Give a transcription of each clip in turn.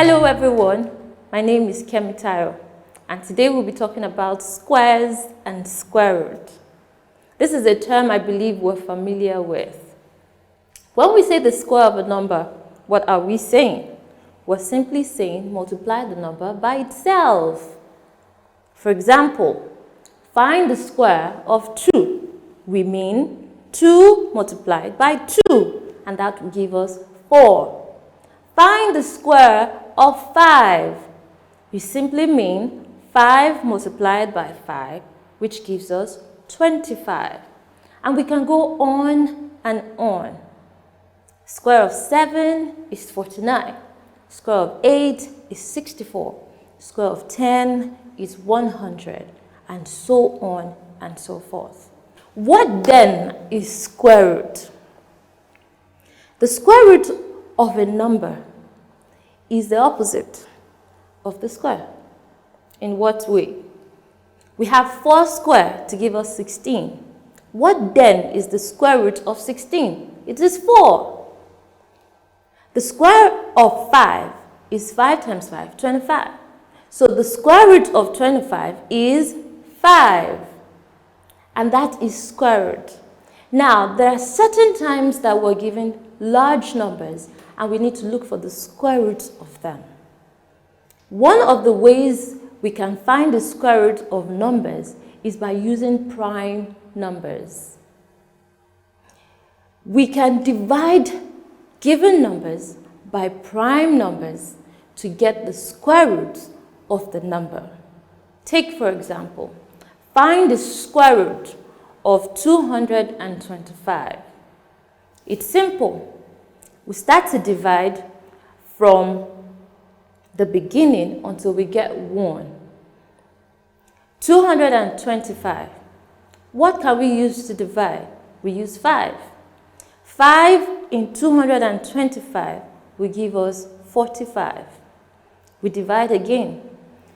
Hello everyone, my name is Kemitayo and today we'll be talking about squares and square root. This is a term I believe we're familiar with. When we say the square of a number, what are we saying? We're simply saying multiply the number by itself. For example, find the square of 2. We mean 2 multiplied by 2, and that will give us 4. Find the square of 5. We simply mean 5 multiplied by 5, which gives us 25. And we can go on and on. Square of 7 is 49. Square of 8 is 64. Square of 10 is 100, and so on and so forth. What then is square root? The square root of a number is the opposite of the square. In what way? We have 4 squared to give us 16. What then is the square root of 16? It is 4. The square of 5 is 5 times 5, 25. So the square root of 25 is 5. And that is square root. Now, there are certain times that we're given large numbers and we need to look for the square root of them. One of the ways we can find the square root of numbers is by using prime numbers. We can divide given numbers by prime numbers to get the square root of the number. Take, for example, find the square root of 225. It's simple. We start to divide from the beginning until we get 1. 225. What can we use to divide? We use 5. 5 in 225 will give us 45. We divide again.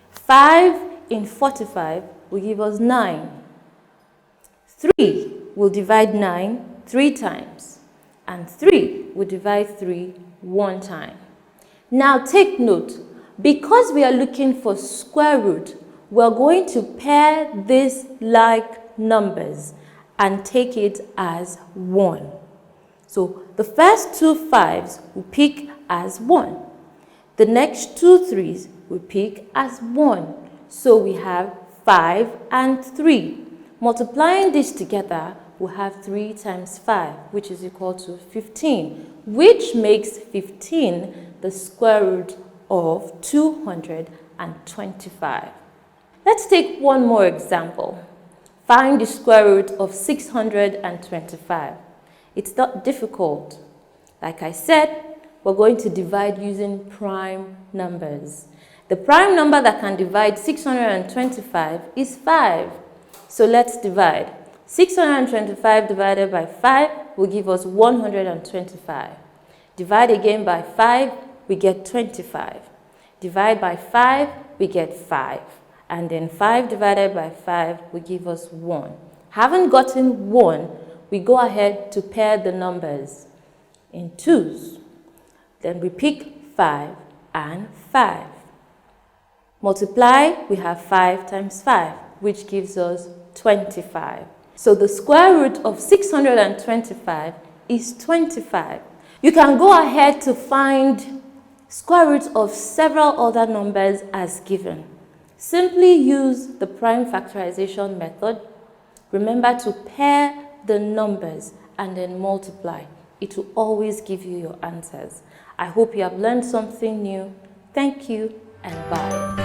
5 in 45 will give us 9. 3 will divide 9 3 times. And 3 will divide 3 1 time. Now take note, because we are looking for square root, we're going to pair these like numbers and take it as 1. So the first 2 5s we pick as 1. The next 2 3s we pick as 1. So we have 5 and 3. Multiplying this together, we'll have 3 times 5, which is equal to 15, which makes 15 the square root of 225. Let's take one more example. Find the square root of 625. It's not difficult. Like I said, we're going to divide using prime numbers. The prime number that can divide 625 is 5. So let's divide. 625 divided by 5 will give us 125. Divide again by 5, we get 25. Divide by 5, we get 5. And then 5 divided by 5 will give us 1. Having gotten 1, we go ahead to pair the numbers in 2s. Then we pick 5 and 5. Multiply, we have 5 times 5, which gives us 25. So the square root of 625 is 25. You can go ahead to find square roots of several other numbers as given. Simply use the prime factorization method. Remember to pair the numbers and then multiply. It will always give you your answers. I hope you have learned something new. Thank you and bye.